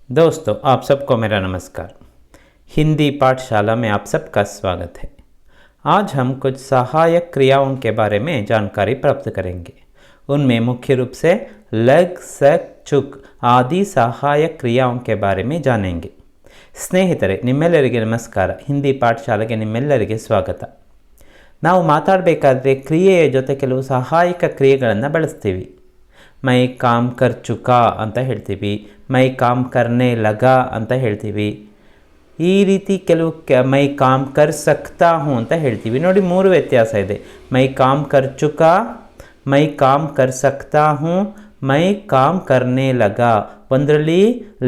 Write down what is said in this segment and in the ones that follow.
दोस्तों, आप सबको मेरा नमस्कार। हिंदी पाठशाला में आप सबका स्वागत है। आज हम कुछ सहायक क्रियाओं के बारे में जानकारी प्राप्त करेंगे। उनमें मुख्य रूप से लग, सक, चुक आदि सहायक क्रियाओं के बारे में जानेंगे। ಸ್ನೇಹಿತರೆ, ನಿಮ್ಮೆಲ್ಲರಿಗೆ ನಮಸ್ಕಾರ। ಹಿಂದಿ ಪಾಠಶಾಲೆಗೆ ನಿಮ್ಮೆಲ್ಲರಿಗೆ ಸ್ವಾಗತ। ನಾವು ಮಾತಾಡಬೇಕಾದ್ರೆ ಕ್ರಿಯೆಯ ಜೊತೆ ಕೆಲವು ಸಹಾಯಕ ಕ್ರಿಯೆಗಳನ್ನು ಬಳಸ್ತೀವಿ। ಮೈ ಕಾಮ್ ಕರ್ ಚುಕಾ ಅಂತ ಹೇಳ್ತೀವಿ, ಮೈ ಕಾಮ್ ಕರ್ನೆ ಲಗಾ ಅಂತ ಹೇಳ್ತೀವಿ। ಈ ರೀತಿ ಕೆಲವು ಮೈ ಕಾಮ್ ಕರ್ ಸಕ್ತಾ ಹೂँ ಅಂತ ಹೇಳ್ತೀವಿ। ನೋಡಿ, ಮೂರು ವ್ಯತ್ಯಾಸ ಇದೆ। ಮೈ ಕಾಮ್ ಕರ್ ಚುಕಾ, ಮೈ ಕಾಮ್ ಕರ್ ಸಕ್ತಾ ಹೂँ, ಮೈ ಕಾಮ್ ಕರ್ನೆ ಲಗಾ। ಒಂದರಲ್ಲಿ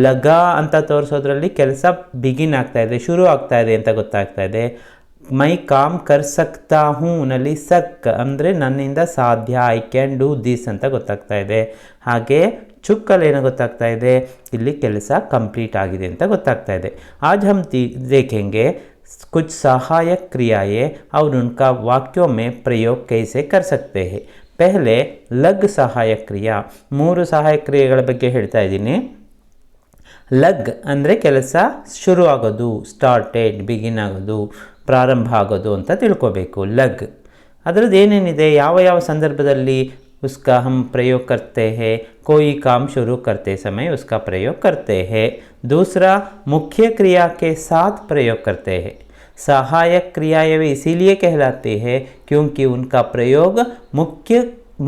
ಲಗಾ ಅಂತ ತೋರಿಸೋದ್ರಲ್ಲಿ ಕೆಲಸ ಬಿಗಿನ್ ಆಗ್ತಾ ಇದೆ, ಶುರು ಆಗ್ತಾ ಇದೆ ಅಂತ ಗೊತ್ತಾಗ್ತಾ ಇದೆ। ಮೈ ಕಾಮ್ ಕರ್ ಸಕ್ತಾ ಹೂँ ನಲ್ಲಿ ಸಕ್ ಅಂದರೆ ನನ್ನಿಂದ ಸಾಧ್ಯ, ಐ ಕ್ಯಾನ್ ಡೂ ದಿಸ್ ಅಂತ ಗೊತ್ತಾಗ್ತಾ ಇದೆ। ಹಾಗೆ ಚುಕ್ಕಲ್ಲಿ ಏನು ಗೊತ್ತಾಗ್ತಾ ಇದೆ, ಇಲ್ಲಿ ಕೆಲಸ ಕಂಪ್ಲೀಟ್ ಆಗಿದೆ ಅಂತ ಗೊತ್ತಾಗ್ತಾ ಇದೆ। आज हम देखेंगे कुछ सहायक क्रियाएं और उनका वाक्यों में प्रयोग कैसे कर सकते हैं। पहले लग सहायक क्रिया, ಮೂರು ಸಹಾಯಕ ಕ್ರಿಯೆಗಳ ಬಗ್ಗೆ ಹೇಳ್ತಾ ಇದ್ದೀನಿ। ಲಗ್ ಅಂದರೆ ಕೆಲಸ ಶುರು ಆಗೋದು, ಸ್ಟಾರ್ಟೆಡ್, ಬಿಗಿನ್ ಆಗೋದು, ಪ್ರಾರಂಭ ಆಗೋದು ಅಂತ ತಿಳ್ಕೋಬೇಕು। ಲಗ್ ಅದರದ್ದು ಏನೇನಿದೆ, ಯಾವ ಯಾವ ಸಂದರ್ಭದಲ್ಲಿ उसका हम प्रयोग करते हैं। कोई काम शुरू करते समय उसका प्रयोग करते हैं। दूसरा, मुख्य क्रिया के साथ प्रयोग करते हैं। सहायक क्रियाएं इसीलिए कहलाती है क्योंकि उनका प्रयोग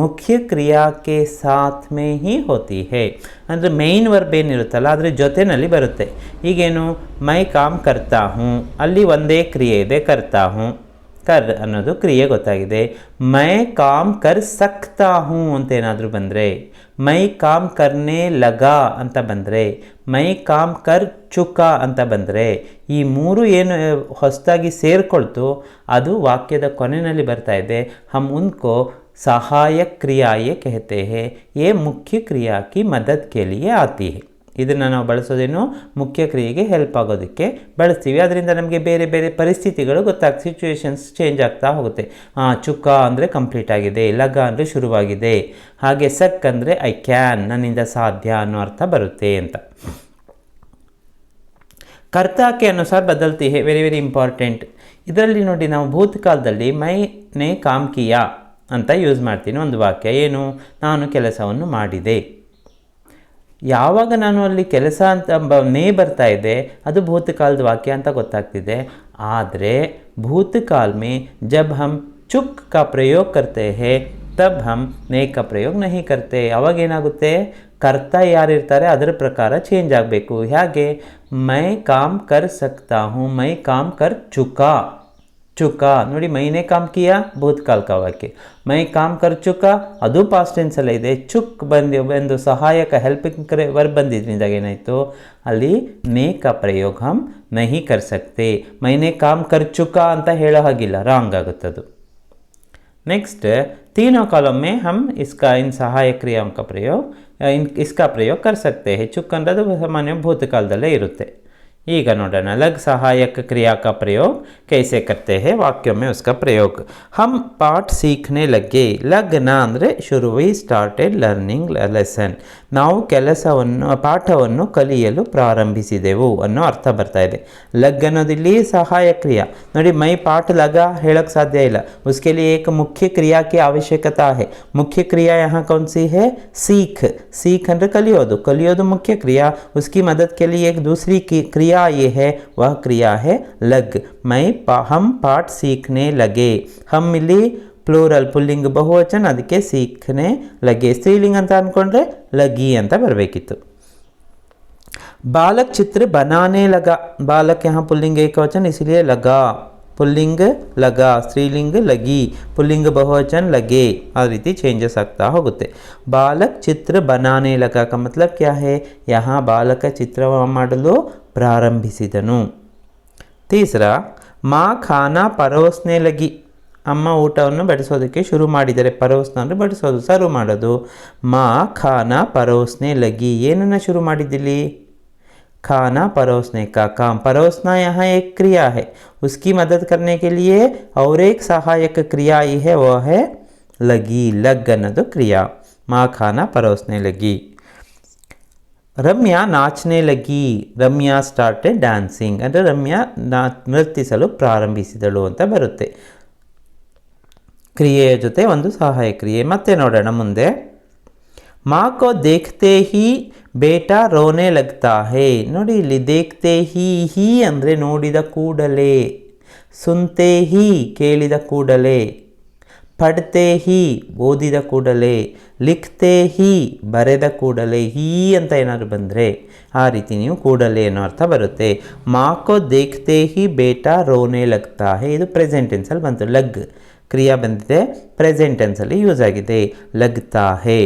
मुख्य क्रिया के साथ में ही होती है। ಅಂದರೆ ಮೇಯ್ನ್ ವರ್ಬ್ ಏನಿರುತ್ತಲ್ಲ ಅದರ ಜೊತೆಯಲ್ಲಿ ಬರುತ್ತೆ। ಈಗೇನು, ಮೈ ಕಾಮ್ ಕರ್ತಾ ಹೂँ, ಅಲ್ಲಿ ಒಂದೇ ಕ್ರಿಯೆ ಇದೆ, ಕರ್ತಾ ಹೂँ, ಕರ್ ಅನ್ನೋದು ಕ್ರಿಯೆ ಗೊತ್ತಾಗಿದೆ। ಮೈ ಕಾಮ್ ಕರ್ ಸಕ್ತಾ ಹೂँ ಅಂತ ಏನಾದರೂ ಬಂದರೆ, ಮೈ ಕಾಮ್ ಕರ್ನೆ ಲಗಾ ಅಂತ ಬಂದರೆ, ಮೈ ಕಾಮ್ ಕರ್ ಚುಕಾ ಅಂತ ಬಂದರೆ, ಈ ಮೂರು ಏನು ಹೊಸದಾಗಿ ಸೇರಿಕೊಳ್ತು ಅದು ವಾಕ್ಯದ ಕೊನೆಯಲ್ಲಿ ಬರ್ತಾ ಇದೆ। ಹಮ್ ಉನ್ಕೋ सहायक क्रियाएं कहते हैं। ये मुख्य क्रिया की मदद के लिए आती है। ಇದನ್ನು ನಾವು ಬಳಸೋದೇನು, ಮುಖ್ಯ ಕ್ರಿಯೆಗೆ ಹೆಲ್ಪ್ ಆಗೋದಕ್ಕೆ ಬಳಸ್ತೀವಿ। ಅದರಿಂದ ನಮಗೆ ಬೇರೆ ಬೇರೆ ಪರಿಸ್ಥಿತಿಗಳು ಗೊತ್ತಾಗ್ತದೆ, ಸಿಚುವೇಶನ್ಸ್ ಚೇಂಜ್ ಆಗ್ತಾ ಹೋಗುತ್ತೆ। ಚುಕ್ಕ ಅಂದರೆ ಕಂಪ್ಲೀಟ್ ಆಗಿದೆ, ಲಗ ಅಂದರೆ ಶುರುವಾಗಿದೆ, ಹಾಗೆ ಸಕ್ ಅಂದರೆ ಐ ಕ್ಯಾನ್, ನನ್ನಿಂದ ಸಾಧ್ಯ ಅನ್ನೋ ಅರ್ಥ ಬರುತ್ತೆ ಅಂತ। ಕರ್ತಾ ಕೆ ಅನುಸಾರ ಬದಲ್ತಿ ಹೇ, ವೆರಿ ವೆರಿ ಇಂಪಾರ್ಟೆಂಟ್। ಇದರಲ್ಲಿ ನೋಡಿ, ನಾವು ಭೂತಕಾಲದಲ್ಲಿ ಮೈನೆ ಕಾಮ್ ಕಿಯಾ ಅಂತ ಯೂಸ್ ಮಾಡ್ತೀನಿ ಒಂದು ವಾಕ್ಯ। ಏನು, ನಾನು ಕೆಲಸವನ್ನು ಮಾಡಿದೆ। ಯಾವಾಗ ನಾನು ಅಲ್ಲಿ ಕೆಲಸ ಅಂತ ನೇ ಬರ್ತಾ ಇದೆ ಅದು ಭೂತಕಾಲದ ವಾಕ್ಯ ಅಂತ ಗೊತ್ತಾಗ್ತಿದೆ। ಆದರೆ ಭೂತಕಾल में जब हम चुक का प्रयोग करते हैं तब हम ನೇ का प्रयोग नहीं करते। ಅವಾಗ ಏನಾಗುತ್ತೆ, ಕರ್ತಾ ಯಾರಿರ್ತಾರೆ ಅದರ ಪ್ರಕಾರ ಚೇಂಜ್ ಆಗಬೇಕು। ಹೇಗೆ, ಮೈ ಕಾಮ್ ಕರ್ ಸಕ್ತಾ ಹೂँ, ಮೈ ಕಾಮ್ ಕರ್ ಚುಕಾ। ಚುಕಾ ನೋಡಿ, ಮೈನೆ ಕಾಮ್ ಕಿಯಾ ಭೂತಕಾಲ का वाक्य, ಮೈ ಕಾಮ್ ಕರ್ ಚುಕಾ ಅದು ಪಾಸ್ಟ್ ಟೆನ್ಸಲ್ಲೇ ಇದೆ। ಚುಕ್ ಬಂದು ಸಹಾಯಕ ಹೆಲ್ಪಿಂಗ್ ವರ್ಬ್ ಬಂದಿದ್ರಿಂದ ಏನಾಯಿತು, ಅಲ್ಲಿ ನೇ का प्रयोग हम नहीं कर सकते। ಮೈನೆ ಕಾಮ್ ಕರ್ ಚುಕಾ ಅಂತ ಹೇಳೋ ಹಾಗಿಲ್ಲ, ರಾಂಗ್ ಆಗುತ್ತದು। नेक्स्ट, तीनों कॉलम में हम इन सहायक क्रियाओं का प्रयोग इसका प्रयोग कर सकते हैं। चुक ಅನ್ನೋದು ಸಾಮಾನ್ಯ ಭೂತಕಾಲದಲ್ಲೇ ಇರುತ್ತೆ। ಈಗ ನೋಡೋಣ, लग सहायक क्रिया का प्रयोग कैसे करते हैं, वाक्यों में उसका प्रयोग। हम पाठ सीखने लगे। लगना ಅಂದರೆ ಶುರು, ವಿ ಸ್ಟಾರ್ಟೆಡ್ ಲರ್ನಿಂಗ್ ಲೆಸನ್, ನಾವು ಪಾಠವನ್ನು ಕಲಿಯಲು ಪ್ರಾರಂಭಿಸಿದೆವು ಅನ್ನೋ ಅರ್ಥ ಬರ್ತಾ ಇದೆ। ಲಗ್ ಅನ್ನೋದಿಲ್ಲಿ ಸಹಾಯಕ ಕ್ರಿಯಾ। ನೋಡಿ, ಮೈ ಪಾಠ ಲಗ ಹೇಳಕ್ಕೆ ಸಾಧ್ಯ ಇಲ್ಲ, उसके लिए एक मुख्य क्रिया की आवश्यकता है। मुख्य क्रिया यहाँ कौन सी है, सीख। सीख ಅಂದರೆ ಕಲಿಯೋದು ಮುಖ್ಯ ಕ್ರಿಯಾ। उसकी मदद के लिए एक दूसरी क्रिया ये है, वह क्रिया है लग। हम पाठ सीखने लगे। हम ಇಲ್ಲಿ ಪ್ಲೂರಲ್, ಪುಲ್ಲಿಂಗ್ ಬಹುವಚನ, ಅದಕ್ಕೆ ಸೀಖನೆ ಲಗೆ। ಸ್ತ್ರೀಲಿಂಗ ಅಂತ ಅಂದ್ಕೊಂಡ್ರೆ ಲಗಿ ಅಂತ ಬರಬೇಕಿತ್ತು। बालक चित्र बनाने लगा। बालक यहाँ पुल्लिंग एकवचन इसलिए लगा, पुल्लिंग लगा, स्त्रीलिंग लगी, पुल्लिंग बहुवचन लगे, आ रीति चेंजेस ಆಗ್ತಾ ಹೋಗುತ್ತೆ। बालक चित्र बनाने लगा का मतलब क्या है, यहाँ बालक चित्र ಮಾಡಲು ಪ್ರಾರಂಭಿಸಿದನು। तीसरा, माँ खाना परोसने लगी। ಅಮ್ಮ ಊಟವನ್ನು ಬಡಿಸೋದಕ್ಕೆ ಶುರು ಮಾಡಿದರೆ, ಪರೋಸ್ನ ಅಂದರೆ ಬಡಿಸೋದು, ಸರ್ವ್ ಮಾಡೋದು। ಮಾ ಖಾನಾ ಪರೋಸ್ನೆ ಲಗಿ, ಏನನ್ನು ಶುರು ಮಾಡಿದ್ದಿಲ್ಲಿ, खाना परोसने का काम। परोसना यहाँ एक क्रिया है, उसकी मदद करने के लिए और एक सहायक क्रिया आई है, वह है लगी। लग ಅನ್ನೋದು ಕ್ರಿಯಾ। माँ खाना परोसने लगी। ರಮ್ಯಾ ನಾಚನೆ ಲಗಿ, ರಮ್ಯಾ ಸ್ಟಾರ್ಟೆಡ್ ಡ್ಯಾನ್ಸಿಂಗ್ ಅಂದರೆ ರಮ್ಯಾ ನರ್ತಿಸಲು ಪ್ರಾರಂಭಿಸಿದಳು ಅಂತ ಬರುತ್ತೆ. ಕ್ರಿಯೆಯ ಜೊತೆ ಒಂದು ಸಹಾಯ ಕ್ರಿಯೆ. ಮತ್ತೆ ನೋಡೋಣ ಮುಂದೆ. ಮಾ ಕೋ ದೇಖ್ತೆ ಹಿ ಬೇಟಾ ರೋನೆ ಲಗ್ತಾ ಹೇ. ನೋಡಿ ಇಲ್ಲಿ ದೇಖ್ತೆ ಹಿ ಅಂದರೆ ನೋಡಿದ ಕೂಡಲೇ, ಸುನ್ತೆ ಹಿ ಕೇಳಿದ ಕೂಡಲೇ, ಪಡ್ತೆ ಹಿ ಓದಿದ ಕೂಡಲೇ, ಲಿಖ್ತೆ ಹಿ ಬರೆದ ಕೂಡಲೇ. ಹೀ ಅಂತ ಏನಾದರೂ ಬಂದರೆ ಆ ರೀತಿ ನೀವು ಕೂಡಲೇ ಅನ್ನೋ ಅರ್ಥ ಬರುತ್ತೆ. ಮಾಕೋ ದೇಖ್ತೆ ಹಿ ಬೇಟಾ ರೋನೆ ಲಗ್ತಾ ಹೇ, ಇದು ಪ್ರೆಸೆಂಟ್ ಟೆನ್ಸಲ್ಲಿ ಬಂತು. ಲಗ್ ಕ್ರಿಯಾ ಬಂದಿದೆ, ಪ್ರೆಸೆಂಟ್ ಟೆನ್ಸಲ್ಲಿ ಯೂಸ್ ಆಗಿದೆ. ಲಗ್ತಾ ಹೇ,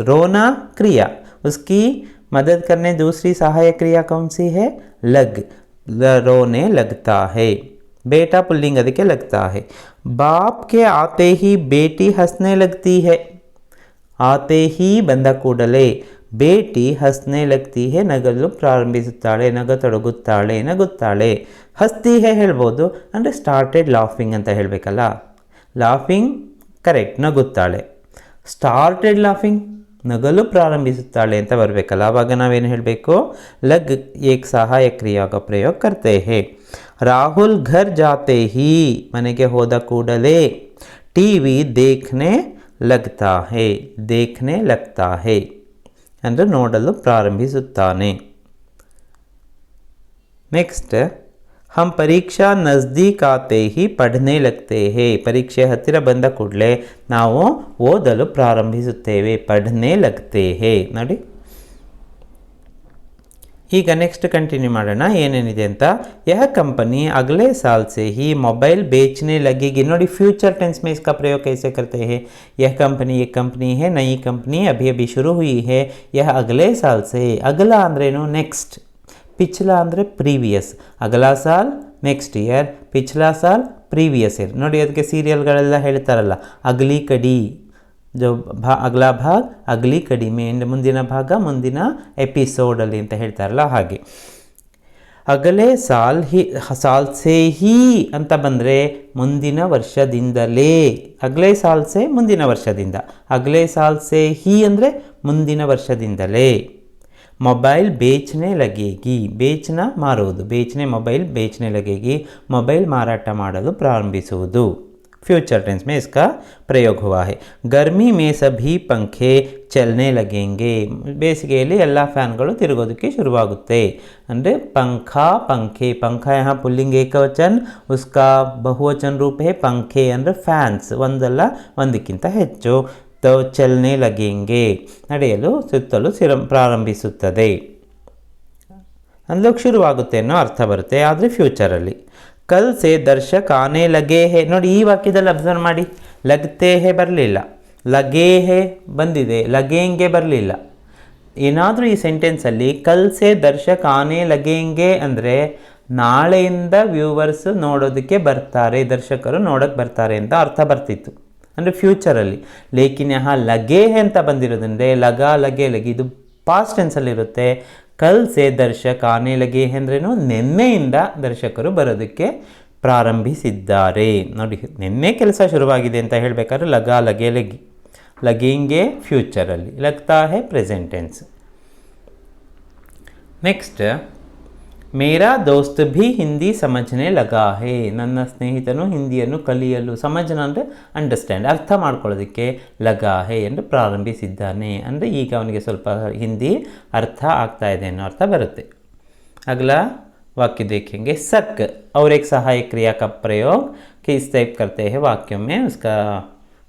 रोना क्रिया, उसकी मदद करने दूसरी सहायक क्रिया कौन सी है? लग, रोने लगता है. बेटा पुल्लिंग ಅದಕ್ಕೆ लगता है. बाप के आते ही बेटी हंसने लगती है. आते ही ಬಂದ ಕೂಡಲೇ ಬೇಟಿ ಹಸ್ನೆ ಲಗ್ತಿ ಹೇ, ನಗಲು ಪ್ರಾರಂಭಿಸುತ್ತಾಳೆ, ನಗತೊಡಗುತ್ತಾಳೆ, ನಗುತ್ತಾಳೆ. ಹಸ್ತಿ ಹೇ ಹೇಳ್ಬೋದು, ಅಂದರೆ ಸ್ಟಾರ್ಟೆಡ್ ಲಾಫಿಂಗ್ ಅಂತ ಹೇಳಬೇಕಲ್ಲ. ಲಾಫಿಂಗ್ ಕರೆಕ್ಟ್, ನಗುತ್ತಾಳೆ. ಸ್ಟಾರ್ಟೆಡ್ ಲಾಫಿಂಗ್ ನಗಲು ಪ್ರಾರಂಭಿಸುತ್ತಾಳೆ ಅಂತ ಬರಬೇಕಲ್ಲ. ಆವಾಗ ನಾವೇನು ಹೇಳಬೇಕು? ಲಗ್ ಏಕ್ ಸಹಾಯಕ ಕ್ರಿಯಾ का प्रयोग करते हैं. ರಾಹುಲ್ ಘರ್ ಜಾತೆ ಹಿ, ಮನೆಗೆ ಹೋದ ಕೂಡಲೇ ಟಿವಿ ದೇಖ್ನೆ ಲಗ್ತಾ ಹೇ, ದೇಖ್ನೆ ಲಗ್ತಾ ಹೇ ಅಂದರೆ ನೋಡಲು ಪ್ರಾರಂಭಿಸುತ್ತಾನೆ. ನೆಕ್ಸ್ಟ್, हम परीक्षा नज़दीक आते ही पढ़ने लगते हैं. ಪರೀಕ್ಷೆ ಹತ್ತಿರ ಬಂದ ಕೂಡಲೇ ನಾವು ಓದಲು ಪ್ರಾರಂಭಿಸುತ್ತೇವೆ. ಪढ़ने लगते हैं. ನೋಡಿ, ಈಗ ನೆಕ್ಸ್ಟ್ ಕಂಟಿನ್ಯೂ ಮಾಡೋಣ ಏನೇನಿದೆ ಅಂತ. यह कंपनी अगले साल से ही मोबाइल बेचने लगेगी. ನೋಡಿ, फ्यूचर टेंस में इसका प्रयोग कैसे करते हैं? यह कंपनी एक कंपनी है, नई कंपनी अभी अभी शुरू हुई है. यह अगले साल से, अगला अंद्रेನು नेक्स्ट, पिछला ಅಂದರೆ ಪ್ರೀವಿಯಸ್. ಅಗಲಾ ಸಾಲ್ ನೆಕ್ಸ್ಟ್ ಇಯರ್, ಪಿछला ಸಾಲ್ ಪ್ರೀವಿಯಸ್ ಇಯರ್. ನೋಡಿ, ಅದಕ್ಕೆ ಸೀರಿಯಲ್ಗಳೆಲ್ಲ ಹೇಳ್ತಾರಲ್ಲ, ಅಗಲಿ ಕಡಿ, ಜೋ ಅಗಲಾ ಭಾಗ ಅಗಲಿ ಕಡಿ ಮೇ, ಮುಂದಿನ ಭಾಗ ಮುಂದಿನ ಎಪಿಸೋಡಲ್ಲಿ ಅಂತ ಹೇಳ್ತಾರಲ್ಲ ಹಾಗೆ. ಅಗಲೇ ಸಾಲ್ ಹಿ, ಸಾಲ್ ಸೇ ಹಿ ಅಂತ ಬಂದರೆ ಮುಂದಿನ ವರ್ಷದಿಂದಲೇ. ಅಗಲೇ ಸಾಲ್ ಸೇ ಮುಂದಿನ ವರ್ಷದಿಂದ, ಅಗಲೇ ಸಾಲ್ ಸೇ ಹಿ ಅಂದರೆ ಮುಂದಿನ ವರ್ಷದಿಂದಲೇ. ಮೊಬೈಲ್ ಬೇಚನೆ ಲಗೇಗಿ, ಬೇಚನ ಮಾರುವುದು, ಬೇಚನೆ ಮೊಬೈಲ್ ಬೇಚನೆ ಲಗೇಗಿ, ಮೊಬೈಲ್ ಮಾರಾಟ ಮಾಡಲು ಪ್ರಾರಂಭಿಸುವುದು. फ्यूचर टेंस में इसका प्रयोग हुआ है. गर्मी में सभी पंखे चलने लगेंगे. ಬೇಸಿಗೆಯಲ್ಲಿ ಎಲ್ಲ ಫ್ಯಾನ್ಗಳು ತಿರುಗೋದಕ್ಕೆ ಶುರುವಾಗುತ್ತೆ. ಅಂದರೆ पंखा पंखे, पंखा यहाँ पुल्लिंग ಏಕವಚನ, उसका ಬಹುವಚನ ರೂಪ है पंखे ಅಂದರೆ ಫ್ಯಾನ್ಸ್, ಒಂದಲ್ಲ ಒಂದಕ್ಕಿಂತ ಹೆಚ್ಚು. तो चलने लगेंगे ನಡೆಯಲು ಸುತ್ತಲು ಪ್ರಾರಂಭಿಸುತ್ತದೆ ಅಂದ್ಲೋಕ್ ಶುರುವಾಗುತ್ತೆ ಅನ್ನೋ ಅರ್ಥ ಬರುತ್ತೆ. ಆದರೆ ಫ್ಯೂಚರಲ್ಲಿ. ಕಲ್ ಸೆ ದರ್ಶಕ್ ಆನೆ ಲಗೇ ಹೇ. ನೋಡಿ, ಈ ವಾಕ್ಯದಲ್ಲಿ ಅಬ್ಸರ್ವ್ ಮಾಡಿ, ಲಗ್ತೆ ಹೇ ಬರಲಿಲ್ಲ, ಲಗೇ ಹೇ ಬಂದಿದೆ, ಲಗೇಂಗೆ ಬರಲಿಲ್ಲ. ಏನಾದರೂ ಈ ಸೆಂಟೆನ್ಸಲ್ಲಿ ಕಲ್ ಸೆ ದರ್ಶಕ್ ಆನೆ ಲಗೇಂಗೆ ಅಂದರೆ ನಾಳೆಯಿಂದ ವ್ಯೂವರ್ಸ್ ನೋಡೋದಕ್ಕೆ ಬರ್ತಾರೆ, ದರ್ಶಕರು ನೋಡೋಕ್ಕೆ ಬರ್ತಾರೆ ಅಂತ ಅರ್ಥ ಬರ್ತಿತ್ತು, ಅಂದರೆ ಫ್ಯೂಚರಲ್ಲಿ. ಲೇಕಿನ್ ಯಹ ಲಗೇ ಅಂತ ಬಂದಿರೋದಂದರೆ ಲಗಾ ಲಗೆ ಲಗಿ, ಇದು ಪಾಸ್ಟ್ ಟೆನ್ಸಲ್ಲಿರುತ್ತೆ. ಕಲ್ ಸೆ ದರ್ಶಕ್ ಆನೆ ಲಗೆ ಅಂದ್ರೇನು, ನಿನ್ನೆಯಿಂದ ದರ್ಶಕರು ಬರೋದಕ್ಕೆ ಪ್ರಾರಂಭಿಸಿದ್ದಾರೆ. ನೋಡಿ, ನಿನ್ನೆ ಕೆಲಸ ಶುರುವಾಗಿದೆ ಅಂತ ಹೇಳಬೇಕಾದ್ರೆ ಲಗಾ ಲಗೆ ಲಗಿ, ಲಗೇಂಗೆ ಫ್ಯೂಚರಲ್ಲಿ, ಲಗ್ತಾ ಹೇ ಪ್ರೆಸೆಂಟ್ ಟೆನ್ಸ್. ನೆಕ್ಸ್ಟ್, ಮೇರಾ ದೋಸ್ತ್ ಭಿ ಹಿಂದಿ ಸಮಜ್ನೆ ಲಗಾ ಹೇ. ನನ್ನ ಸ್ನೇಹಿತನು ಹಿಂದಿಯನ್ನು ಕಲಿಯಲು, ಸಮಜ್ನ ಅಂದರೆ ಅಂಡರ್ಸ್ಟ್ಯಾಂಡ್, ಅರ್ಥ ಮಾಡ್ಕೊಳ್ಳೋದಕ್ಕೆ, ಲಗಾ ಹೇ ಎಂದು ಪ್ರಾರಂಭಿಸಿದ್ದಾನೆ. ಅಂದರೆ ಈಗ ಅವನಿಗೆ ಸ್ವಲ್ಪ ಹಿಂದಿ ಅರ್ಥ ಆಗ್ತಾ ಇದೆ ಅನ್ನೋ ಅರ್ಥ ಬರುತ್ತೆ. अगला वाक्य देखेंगे. सक और एक सहायक क्रिया का प्रयोग किस टाइप करते हैं वाक्यों में, उसका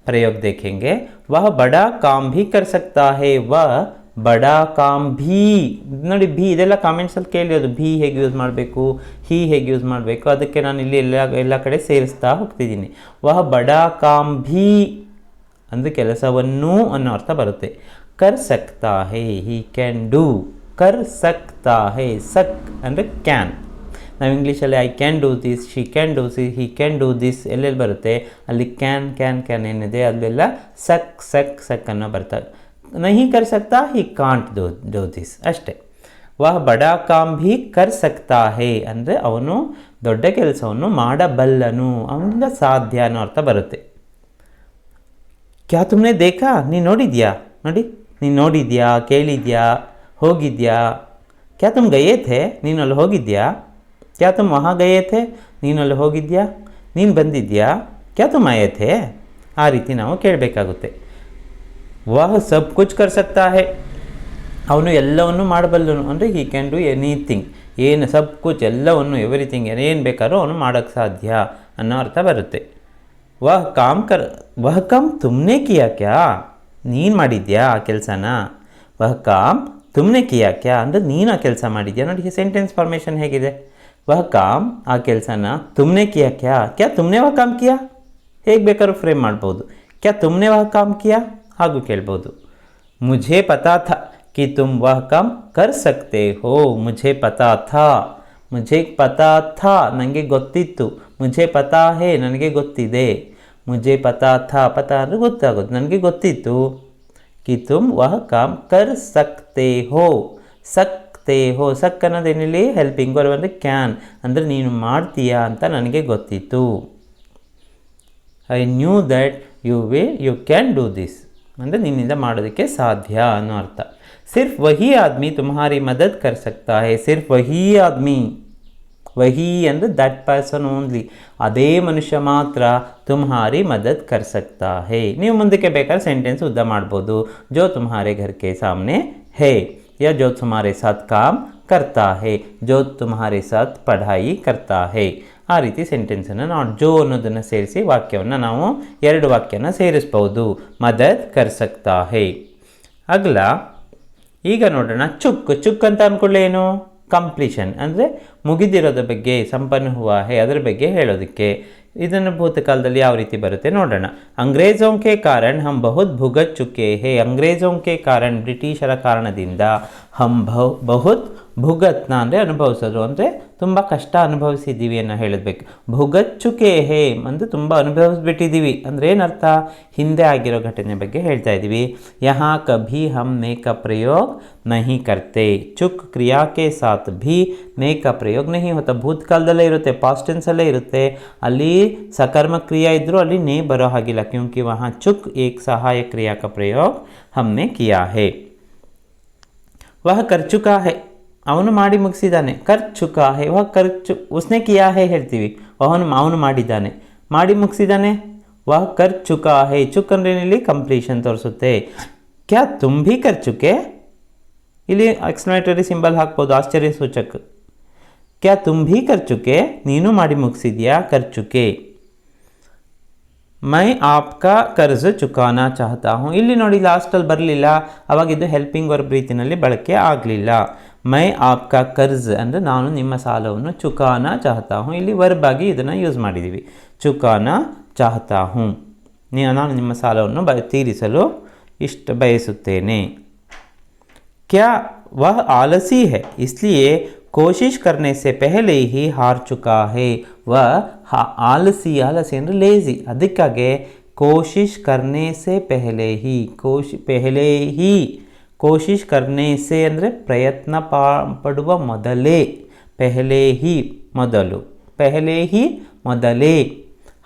प्रयोग देखेंगे. वह बड़ा काम भी कर सकता है. वह ಬಡಾ ಕಾಮ್ ಭೀ. ನೋಡಿ, ಭೀ ಇದೆಲ್ಲ ಕಾಮೆಂಟ್ಸಲ್ಲಿ ಕೇಳಿರೋದು. ಭೀ ಹೇಗೆ ಯೂಸ್ ಮಾಡಬೇಕು, ಹೀ ಹೇಗೆ ಯೂಸ್ ಮಾಡಬೇಕು, ಅದಕ್ಕೆ ನಾನು ಇಲ್ಲಿ ಎಲ್ಲ ಕಡೆ ಸೇರಿಸ್ತಾ ಹೋಗ್ತಿದ್ದೀನಿ. ವಹ ಬಡಾ ಕಾಮ್ ಭೀ ಅಂದರೆ ಕೆಲಸವನ್ನು ಅನ್ನೋ ಅರ್ಥ ಬರುತ್ತೆ. ಕರ್ ಸಕ್ತಾ ಹೇ, ಹಿ ಕ್ಯಾನ್ ಡೂ. ಕರ್ ಸಕ್ತಾ ಹೇ, ಸಕ್ ಅಂದರೆ ಕ್ಯಾನ್. ನಾವು ಇಂಗ್ಲೀಷಲ್ಲಿ I can do this, she can do C, he can do this ಎಲ್ಲೆಲ್ಲಿ ಬರುತ್ತೆ ಅಲ್ಲಿ ಕ್ಯಾನ್ ಕ್ಯಾನ್ ಕ್ಯಾನ್ ಏನಿದೆ ಅಲ್ಲೆಲ್ಲ ಸಕ್ ಸಕ್ ಸಕ್ ಅನ್ನೋ ಬರ್ತವೆ. नहीं कर सकता, ही कांट डू दिस ಅಷ್ಟೇ. ವಹ ಬಡಾ ಕಾಮ್ ಭೀ ಕರ್ ಸಕ್ತಾ ಹೇ ಅಂದರೆ ಅವನು ದೊಡ್ಡ ಕೆಲಸವನ್ನು ಮಾಡಬಲ್ಲನು, ಅವನಿಂದ ಸಾಧ್ಯ ಅನ್ನೋ ಅರ್ಥ ಬರುತ್ತೆ. ಕ್ಯಾ ತುಮ್ನೆ ದೇಖಾ, ನೀನು ನೋಡಿದ್ಯಾ, ನೋಡಿ ನೀನು ನೋಡಿದ್ಯಾ, ಕೇಳಿದ್ಯಾ. ಹೋಗಿದ್ಯಾ, ಕ್ಯಾ ತುಮ್ ಗಯೇ ಥೇ, ನೀನು ಅಲ್ಲಿ ಹೋಗಿದ್ಯಾ, ಕ್ಯಾ ತುಮ್ ವಹಾ ಗಯೇ ಥೇ, ನೀನು ಅಲ್ಲಿ ಹೋಗಿದ್ಯಾ, ನೀನು ಬಂದಿದ್ಯಾ, ಕ್ಯಾ ತುಮ್ ಆಯೇ ಥೇ, ಆ ರೀತಿ ನಾವು ಕೇಳಬೇಕಾಗುತ್ತೆ. ವಹ ಸಬ್ ಕುಚ್ ಕರ್ ಸಕ್ತಾ ಹೈ, ಅವನು ಎಲ್ಲವನ್ನು ಮಾಡಬಲ್ಲನು ಅಂದರೆ ಹಿ ಕ್ಯಾನ್ ಡೂ ಎನಿಥಿಂಗ್, ಏನು ಸಬ್ ಕುಚ್ ಎಲ್ಲವನ್ನು ಎವ್ರಿಥಿಂಗ್ ಏನೇನು ಬೇಕಾದ್ರೂ ಅವನು ಮಾಡೋಕ್ಕೆ ಸಾಧ್ಯ ಅನ್ನೋ ಅರ್ಥ ಬರುತ್ತೆ. ವಹ ಕಾಮ್ ತುಮ್ನೆ ಕಿಯಾ ಕ್ಯಾ, ನೀನು ಮಾಡಿದ್ಯಾ ಆ ಕೆಲಸನ, ವಹ ಕಾಮ್ ತುಮ್ನೆ ಕಿಯಾ ಕ್ಯಾ ಅಂದರೆ ನೀನು ಆ ಕೆಲಸ ಮಾಡಿದ್ಯಾ. ನೋಡಿ ಸೆಂಟೆನ್ಸ್ ಫಾರ್ಮೇಷನ್ ಹೇಗಿದೆ, ವಹ ಕಾಮ್ ಆ ಕೆಲಸನ, ತುಮ್ನೆ ಕಿಯಾ ಕ್ಯಾ, ಕ್ಯಾ ತುಮ್ನೆ ವಹ ಕಾಮ್ ಕಿಯಾ, ಹೇಗೆ ಬೇಕಾದ್ರೂ ಫ್ರೇಮ್ ಮಾಡ್ಬೋದು. ಕ್ಯಾ ತುಮ್ನೆ ವಹ ಕಾಮ್ ಕಿಯಾ ಹಾಗೂ ಕೇಳ್ಬೋದು. ಮುझे पता था कि तुम वह काम कर सकते हो, मुझे पता था, मुझे पता था ನನಗೆ ಗೊತ್ತಿತ್ತು, ಮುझे पता है ನನಗೆ ಗೊತ್ತಿದೆ, मुझे पता था पता ಅಂದರೆ ಗೊತ್ತಾಗೋದು, ನನಗೆ ಗೊತ್ತಿತ್ತು, कि तुम वह काम कर सकते हो, सकते हो ಸಕ್ ಅನ್ನೋದೇನಿಲ್ಲಿ ಹೆಲ್ಪಿಂಗ್ ವರ್ಬ್ ಅಂದರೆ ಕ್ಯಾನ್ ಅಂದರೆ ನೀನು ಮಾಡ್ತೀಯಾ ಅಂತ ನನಗೆ ಗೊತ್ತಿತ್ತು. I knew that you can do this ಅಂದರೆ ನಿನ್ನಿಂದ ಮಾಡೋದಕ್ಕೆ ಸಾಧ್ಯ ಅನ್ನೋ ಅರ್ಥ. ಸಿರ್ಫ್ ವಹಿ ಆದ್ಮಿ ತುಮ್ಹಾರಿ ಮದದ್ ಕರ್ ಸಕ್ತಾ ಹೈ, ಸಿರ್ಫ್ ವಹಿ ಆದ್ಮಿ, ವಹಿ ಅಂದರೆ ದಟ್ ಪರ್ಸನ್ ಓನ್ಲಿ, ಅದೇ ಮನುಷ್ಯ ಮಾತ್ರ ತುಮ್ಹಾರಿ ಮದದ್ ಕರ್ ಸಕ್ತಾ ಹೈ. ನೀವು ಮುಂದಕ್ಕೆ ಬೇಕಾದ್ರೆ ಸೆಂಟೆನ್ಸ್ ಉದ್ದ ಮಾಡ್ಬೋದು. ಜೋ ತುಮ್ಹಾರೆ ಘರ್ ಕೆ ಸಾಮ್ನೆ ಹೈ, ಯಾ ಜೋ ತುಮ್ಹಾರೆ ಸಾಥ್ ಕಾಮ್ ಕರ್ತಾ ಹೈ, ಜೋ ತುಮ್ಹಾರೆ ಸಾಥ್ ಪಢಾಯಿ ಕರ್ತಾ ಹೈ. ಆ ರೀತಿ ಸೆಂಟೆನ್ಸನ್ನು ನಾವು ಜೋ ಅನ್ನೋದನ್ನು ಸೇರಿಸಿ ವಾಕ್ಯವನ್ನು ನಾವು 2 ವಾಕ್ಯನ ಸೇರಿಸ್ಬೋದು. ಮದದ್ ಕರ್ ಸಕ್ತಾ ಹೈ. ಅಗಲ ಈಗ ನೋಡೋಣ ಚುಕ್ ಅಂತ ಅಂದ್ಕೊಳ್ಳೆ ಏನು, ಕಂಪ್ಲೀಷನ್ ಅಂದರೆ ಮುಗಿದಿರೋದ್ರ ಬಗ್ಗೆ, ಸಂಪನ್ನ ಹುವಾ ಹೈ ಅದರ ಬಗ್ಗೆ ಹೇಳೋದಕ್ಕೆ. ಇದನ್ನು ಭೂತಕಾಲದಲ್ಲಿ ಯಾವ ರೀತಿ ಬರುತ್ತೆ ನೋಡೋಣ. ಅಂಗ್ರೇಜೋಂ ಕೆ ಕಾರಣ್ ಹಮ್ ಬಹುತ್ ಭುಗತ್ ಚುಕೆ ಹೇ, ಅಂಗ್ರೇಜೋಂ ಕೆ ಕಾರಣ್ ಬ್ರಿಟಿಷರ ಕಾರಣದಿಂದ, ಹಮ್ ಬಹುತ್ ಭುಗತ್ನ ಅಂದರೆ ಅನುಭವಿಸೋದು ಅಂದರೆ ತುಂಬ ಕಷ್ಟ ಅನುಭವಿಸಿದ್ದೀವಿ ಅನ್ನೋ ಹೇಳಬೇಕು. ಭುಗತ್ ಚುಕೆ ಹೇ ಅಂದರೆ ತುಂಬ ಅನುಭವಿಸ್ಬಿಟ್ಟಿದ್ದೀವಿ ಅಂದರೆ ಏನರ್ಥ, ಹಿಂದೆ ಆಗಿರೋ ಘಟನೆ ಬಗ್ಗೆ ಹೇಳ್ತಾ ಇದ್ದೀವಿ. ಯಹಾ ಕಭಿ ಹಮ್ ನೇ ಕಾ ಪ್ರಯೋಗ್ ನಹಿ ಕರ್ತೆ, ಚುಕ್ ಕ್ರಿಯಾ ಕೆ ಸಾಥ್ ಭಿ ನೇ ಕಾ ಪ್ರಯೋಗ್ ನಹಿ ಹೋತಾ, ಭೂತಕಾಲದಲ್ಲೇ ಇರುತ್ತೆ, ಪಾಸ್ಟ್ ಟೆನ್ಸಲ್ಲೇ ಇರುತ್ತೆ, ಅಲ್ಲಿ ಸಕರ್ಮ ಕ್ರಿಯಾ ಇದ್ದರೂ ಅಲ್ಲಿ ನೇ ಬರೋ ಹಾಗಿಲ್ಲ, ಕ್ಯೂಂಕಿ ವಹಾ ಚುಕ್ ಏಕ್ ಸಹಾಯಕ ಕ್ರಿಯಾ ಕಾ ಪ್ರಯೋಗ್ ಹಮ್ನೆ ಕಿಯಾ ಹೇ. ವಹ ಕರ್ ಚುಕಾ ಹೈ, ಅವನು ಮಾಡಿ ಮುಗಿಸಿದ್ದಾನೆ, ಕರ್ ಚುಕಾ ಹೈ, ವಹ ಉಸ್ನೆ ಕಿಯಾ ಹೈ ಹೇಳ್ತೀವಿ, ಅವನು ಮಾಡಿದ್ದಾನೆ, ಮಾಡಿ ಮುಗಿಸಿದ್ದಾನೆ, ವಹ ಕರ್ ಚುಕಾ ಹೈ. ಚುಕ್ ಅಂದ್ರೆ ಇಲ್ಲಿ ಕಂಪ್ಲೀಷನ್ ತೋರಿಸುತ್ತೆ. ಕ್ಯಾ ತುಮ್ ಭಿ ಕರ್ ಚುಕೆ, ಇಲ್ಲಿ ಎಕ್ಸ್ಕ್ಲಮೇಟರಿ ಸಿಂಬಲ್ ಹಾಕ್ಬೋದು, ಆಶ್ಚರ್ಯ ಸೂಚಕ. ಕ್ಯಾ ತುಮ್ ಭಿ ಕರ್ ಚುಕೆ, ನೀನು ಮಾಡಿ ಮುಗಿಸಿದ್ಯಾ, ಕರ್ ಚುಕೆ. ಮೈ ಆಪ್ಕಾ ಕರ್ಜ್ ಚುಕಾನಾ ಚಾಹತಾ ಹೂँ, ಇಲ್ಲಿ ನೋಡಿ ಲಾಸ್ಟಲ್ಲಿ ಬರಲಿಲ್ಲ, ಅವಾಗಿದ್ದು ಹೆಲ್ಪಿಂಗ್ ವರ್ಬ್ ರೀತಿಯಲ್ಲಿ ಬಳಕೆ ಆಗಲಿಲ್ಲ. ಮೈ ಆಪ್ಕಾ ಕರ್ಜ್ ಅಂದರೆ ನಾನು ನಿಮ್ಮ ಸಾಲವನ್ನು ಚುಕಾನಾ ಚಾಹತಾ ಹೂँ, ಇಲ್ಲಿ ವರ್ಬ್ ಆಗಿ ಇದನ್ನು ಯೂಸ್ ಮಾಡಿದ್ದೀವಿ, ಚುಕಾನಾ ಚಾಹತಾ ಹೂँ, ನಾನು ನಿಮ್ಮ ಸಾಲವನ್ನು ತೀರಿಸಲು ಬಯಸುತ್ತೇನೆ. ಕ್ಯಾ ವಹ ಆಲಸಿ ಹೈ ಇಸ್ಲಿಯೇ ಕೋಶಿಶ್ ಕರ್ನೆ ಸೆ ಪೆಹಲೆ ಹಿ ಹಾರ್ ಚುಕಾ ಹೈ, ಆಲಸಿ ಅಂದರೆ ಲೇಜಿ, ಅದಕ್ಕಾಗಿ ಕೋಶಿಶ್ ಕರ್ನೆ ಸೆ ಪೆಹಲೆ ಹಿ, ಕೋಶಿಶ್ ಕರ್ನೆ ಸೆ ಅಂದರೆ ಪ್ರಯತ್ನ ಪಡುವ ಮೊದಲೇ, ಪೆಹಲೆ ಹಿ ಮೊದಲೇ,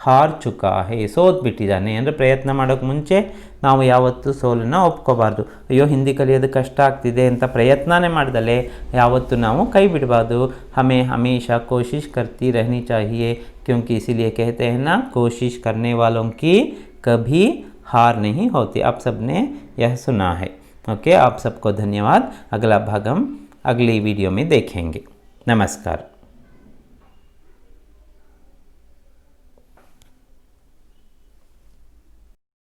ಹಾರ್ ಚುಕಾ ಹೈ ಸೋತ್ಬಿಟ್ಟಿದ್ದಾನೆ ಅಂದರೆ ಪ್ರಯತ್ನ ಮಾಡೋಕ್ಕೆ ಮುಂಚೆ ನಾವು ಯಾವತ್ತೂ ಸೋಲನ್ನು ಒಪ್ಕೋಬಾರ್ದು. ಅಯ್ಯೋ ಹಿಂದಿ ಕಲಿಯೋದು ಕಷ್ಟ ಆಗ್ತಿದೆ ಅಂತ ಪ್ರಯತ್ನನೇ ಮಾಡ್ದಲೇ ಯಾವತ್ತೂ ನಾವು ಕೈ ಬಿಡಬಾರ್ದು. हमें हमेशा कोशिश करती रहनी चाहिए, क्योंकि इसीलिए कहते हैं ना, कोशिश करने वालों की कभी हार नहीं होती. आप सबने यह सुना है. ओके, आप सबको धन्यवाद. अगला भाग हम अगली वीडियो में देखेंगे. नमस्कार.